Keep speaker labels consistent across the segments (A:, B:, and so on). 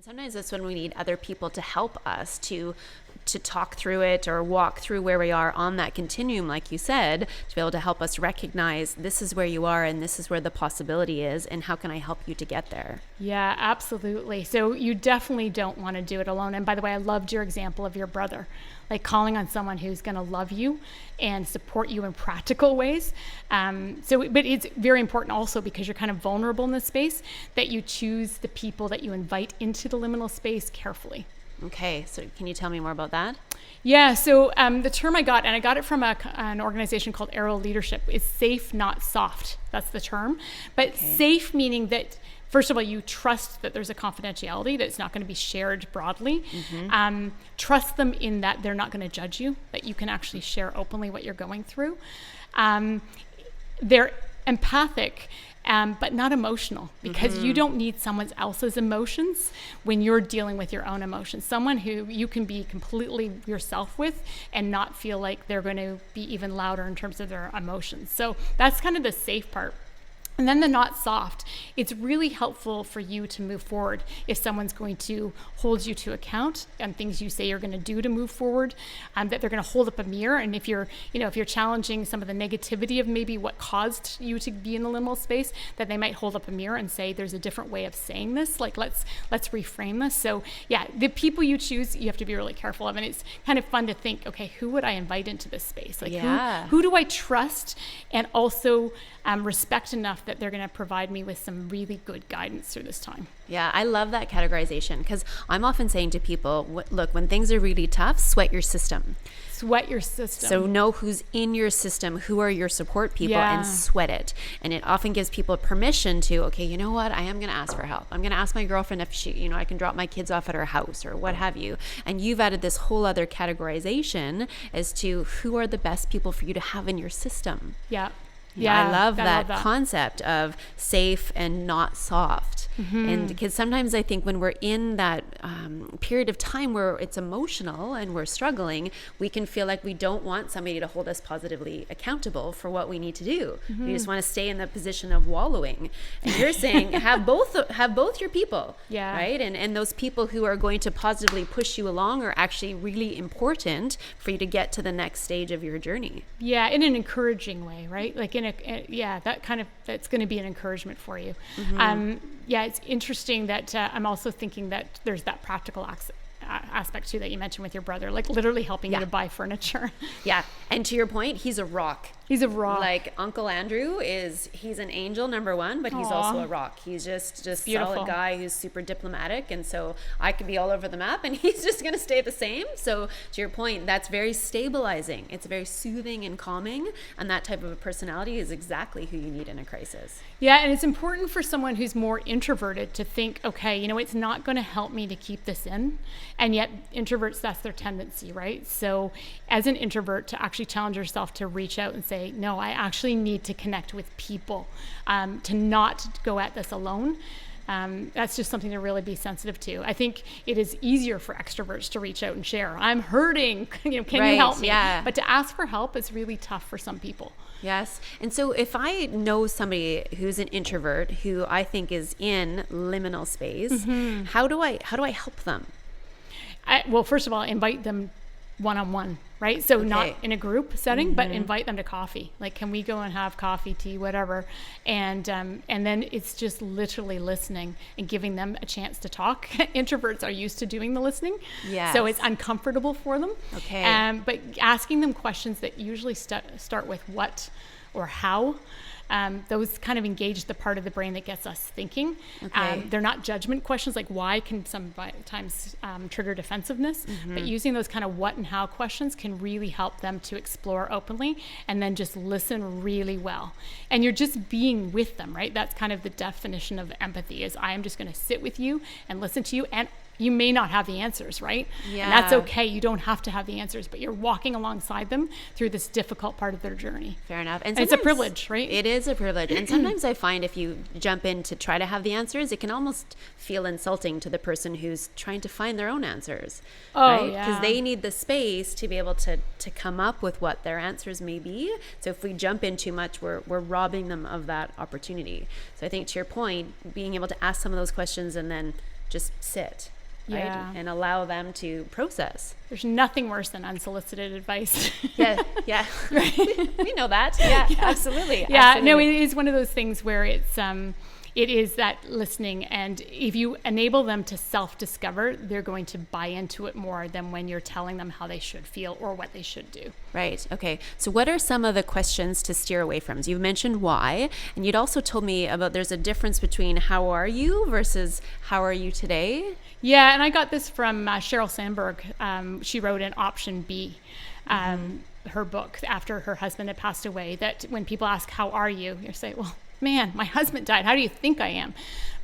A: And sometimes that's when we need other people to help us to talk through it or walk through where we are on that continuum, like you said, to be able to help us recognize this is where you are and this is where the possibility is, and how can I help you to get there?
B: Yeah, absolutely. So you definitely don't want to do it alone. And by the way, I loved your example of your brother, like calling on someone who's going to love you and support you in practical ways. But it's very important also, because you're kind of vulnerable in this space, that you choose the people that you invite into the liminal space carefully.
A: Okay, so can you tell me more about that?
B: Yeah, so the term I got, and I got it from an organization called Arrow Leadership, is safe, not soft. That's the term. But safe meaning that, first of all, you trust that there's a confidentiality, that it's not going to be shared broadly. Mm-hmm. Trust them in that they're not going to judge you, that you can actually share openly what you're going through. They're empathic, but not emotional, because you don't need someone else's emotions when you're dealing with your own emotions. Someone who you can be completely yourself with and not feel like they're going to be even louder in terms of their emotions. So that's kind of the safe part. And then the not soft, it's really helpful for you to move forward if someone's going to hold you to account on things you say you're going to do to move forward, that they're going to hold up a mirror. And if you're challenging some of the negativity of maybe what caused you to be in the liminal space, that they might hold up a mirror and say, there's a different way of saying this. Like, let's reframe this. So yeah, the people you choose, you have to be really careful of. And it's kind of fun to think, okay, who would I invite into this space? Like, who do I trust and also respect enough that they're going to provide me with some really good guidance through this time.
A: Yeah, I love that categorization, because I'm often saying to people, look, when things are really tough, sweat your system.
B: Sweat your system.
A: So know who's in your system, who are your support people, and sweat it. And it often gives people permission to, okay, you know what? I am going to ask for help. I'm going to ask my girlfriend if she, I can drop my kids off at her house or what have you. And you've added this whole other categorization as to who are the best people for you to have in your system.
B: Yeah.
A: Yeah, I love that concept of safe and not soft. Mm-hmm. And because sometimes I think when we're in that period of time where it's emotional and we're struggling, we can feel like we don't want somebody to hold us positively accountable for what we need to do. Mm-hmm. We just want to stay in the position of wallowing. And you're saying have both your people, right? And those people who are going to positively push you along are actually really important for you to get to the next stage of your journey.
B: Yeah, in an encouraging way, right? Like that's going to be an encouragement for you. Mm-hmm. It's interesting that I'm also thinking that there's that practical aspect too that you mentioned with your brother, like literally helping you to buy furniture. Yeah.
A: And to your point, he's a rock.
B: He's a rock.
A: Like Uncle Andrew he's an angel, number one, but he's also a rock. He's just solid guy who's super diplomatic. And so I could be all over the map and he's just going to stay the same. So to your point, that's very stabilizing. It's very soothing and calming. And that type of a personality is exactly who you need in a crisis.
B: Yeah. And it's important for someone who's more introverted to think, okay, it's not going to help me to keep this in. And yet introverts, that's their tendency, right? So as an introvert, to actually challenge yourself to reach out and say, no, I actually need to connect with people, to not go at this alone. That's just something to really be sensitive to. I think it is easier for extroverts to reach out and share. I'm hurting. Can you help me? Yeah. But to ask for help is really tough for some people.
A: Yes. And so if I know somebody who's an introvert who I think is in liminal space, mm-hmm. how do I help them?
B: Well, first of all, invite them one-on-one, right? So not in a group setting, mm-hmm. but invite them to coffee. Like, can we go and have coffee, tea, whatever? And then it's just literally listening and giving them a chance to talk. Introverts are used to doing the listening. Yes. So it's uncomfortable for them. Okay. But asking them questions that usually start with what or how. Those kind of engage the part of the brain that gets us thinking. Okay. They're not judgment questions, like why can sometimes trigger defensiveness, mm-hmm. but using those kind of what and how questions can really help them to explore openly and then just listen really well. And you're just being with them, right? That's kind of the definition of empathy, is I am just going to sit with you and listen to you, and you may not have the answers, right? Yeah. And that's okay. You don't have to have the answers, but you're walking alongside them through this difficult part of their journey.
A: Fair enough.
B: And it's a privilege, right?
A: It is a privilege. And sometimes I find if you jump in to try to have the answers, it can almost feel insulting to the person who's trying to find their own answers. Oh, right? Yeah. Because they need the space to be able to come up with what their answers may be. So if we jump in too much, we're robbing them of that opportunity. So I think to your point, being able to ask some of those questions and then just sit, right? And allow them to process.
B: There's nothing worse than unsolicited advice.
A: Yeah. Right. we know that. Yeah, absolutely.
B: Yeah,
A: absolutely.
B: no, it is one of those things where it is that listening, and if you enable them to self-discover, they're going to buy into it more than when you're telling them how they should feel or what they should do.
A: Right. Okay. So what are some of the questions to steer away from? So you've mentioned why, and you'd also told me about there's a difference between how are you versus how are you today?
B: Yeah, and I got this from Sheryl Sandberg. She wrote in Option B, her book, after her husband had passed away, that when people ask, how are you? You say, well, man, my husband died. How do you think I am?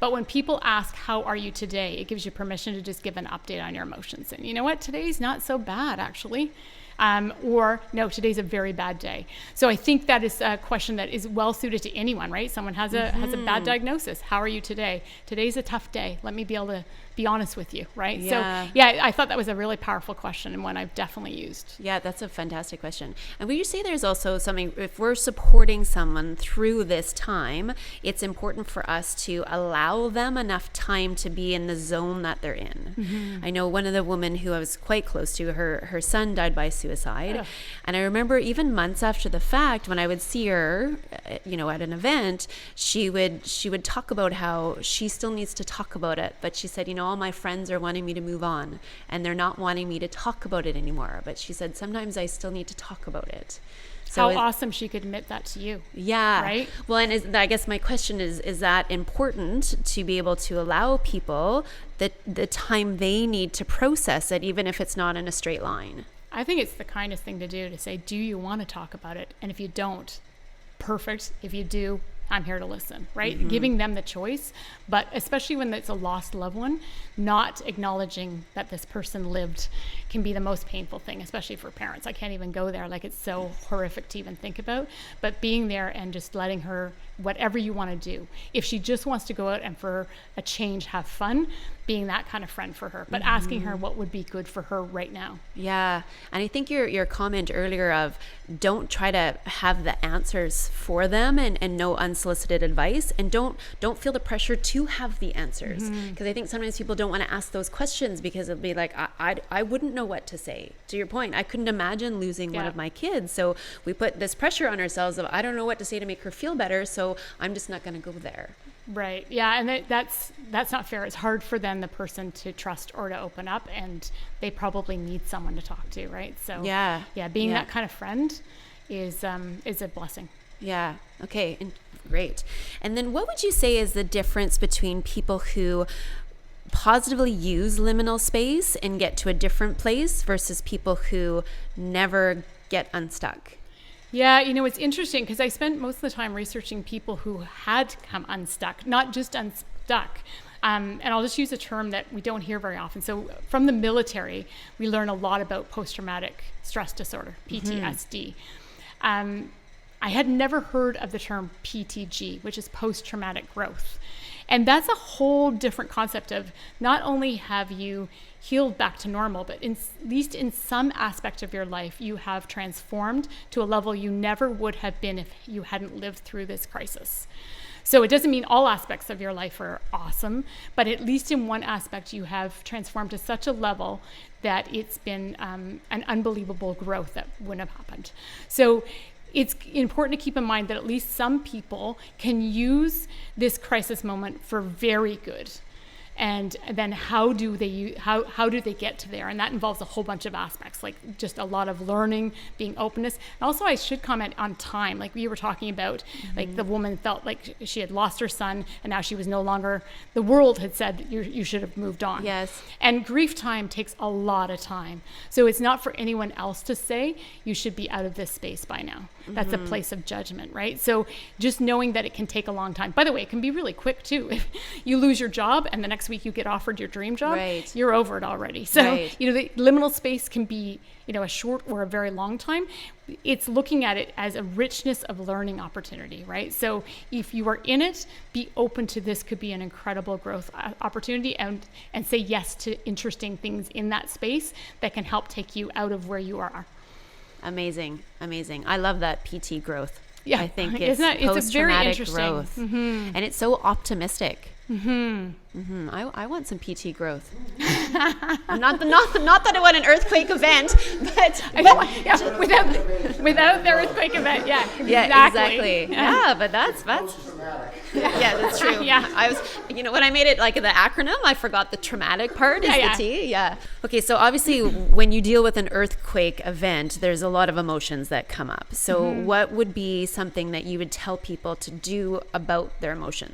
B: But when people ask, how are you today? It gives you permission to just give an update on your emotions. And you know what? Today's not so bad, actually. Or no, today's a very bad day. So I think that is a question that is well suited to anyone, right? Someone has a bad diagnosis. How are you today? Today's a tough day. Let me be able to be honest with you, right?
A: Yeah.
B: So yeah, I thought that was a really powerful question and one I've definitely used.
A: Yeah, that's a fantastic question. And would you say there's also something, if we're supporting someone through this time, it's important for us to allow them enough time to be in the zone that they're in. I know one of the women who I was quite close to, her son died by suicide.
B: Ugh.
A: And I remember even months after the fact, when I would see her, at an event, she would talk about how she still needs to talk about it. But she said, all my friends are wanting me to move on and they're not wanting me to talk about it anymore. But she said, sometimes I still need to talk about it.
B: So how awesome she could admit that to you.
A: Yeah.
B: Right?
A: Well, and I guess my question is that important to be able to allow people the time they need to process it, even if it's not in a straight line?
B: I think it's the kindest thing to do, to say, do you want to talk about it? And if you don't, perfect. If you do, I'm here to listen, right? Giving them the choice, but especially when it's a lost loved one, not acknowledging that this person lived can be the most painful thing, especially for parents. I can't even go there. Like, it's so horrific to even think about, but being there and just letting her, whatever you want to do. If she just wants to go out and for a change, have fun, being that kind of friend for her, but asking her what would be good for her right now.
A: Yeah. And I think your comment earlier of don't try to have the answers for them and no unsolicited advice, and don't feel the pressure to have the answers. Because I think sometimes people don't want to ask those questions because it'll be like, I wouldn't know what to say. To your point, I couldn't imagine losing one of my kids. So we put this pressure on ourselves of, I don't know what to say to make her feel better, so I'm just not going to go there.
B: Right. Yeah. And that's not fair. It's hard for then the person to trust or to open up, and they probably need someone to talk to. Right. So being that kind of friend is a blessing.
A: Yeah. Okay. Great. And then what would you say is the difference between people who positively use liminal space and get to a different place versus people who never get unstuck?
B: Yeah, it's interesting because I spent most of the time researching people who had come unstuck, not just unstuck. And I'll just use a term that we don't hear very often. So from the military, we learn a lot about post-traumatic stress disorder, PTSD. I had never heard of the term PTG, which is post-traumatic growth. And that's a whole different concept of not only have you healed back to normal, but at least in some aspect of your life, you have transformed to a level you never would have been if you hadn't lived through this crisis. So it doesn't mean all aspects of your life are awesome, but at least in one aspect, you have transformed to such a level that it's been an unbelievable growth that wouldn't have happened. So it's important to keep in mind that at least some people can use this crisis moment for very good. And then how do they get to there? And that involves a whole bunch of aspects, like just a lot of learning, being openness. And also, I should comment on time. Like we were talking about, like the woman felt like she had lost her son and now she was no longer, the world had said you should have moved on.
A: Yes.
B: And grief time takes a lot of time. So it's not for anyone else to say you should be out of this space by now. That's a place of judgment, right? So just knowing that it can take a long time. By the way, it can be really quick too. If you lose your job and the next week you get offered your dream job, you're over it already. So, the liminal space can be, a short or a very long time. It's looking at it as a richness of learning opportunity, right? So if you are in it, be open to this could be an incredible growth opportunity, and say yes to interesting things in that space that can help take you out of where you are.
A: Amazing. I love that PT growth.
B: Yeah,
A: I think it's post-traumatic growth. And it's so optimistic. I want some PT growth. not that I want an earthquake event, but
B: without the earthquake event,
A: exactly. Yeah, but that's that's true.
B: Yeah.
A: I was, when I made it like the acronym, I forgot the traumatic part is the T. Yeah. Okay, so obviously when you deal with an earthquake event, there's a lot of emotions that come up. So what would be something that you would tell people to do about their emotions?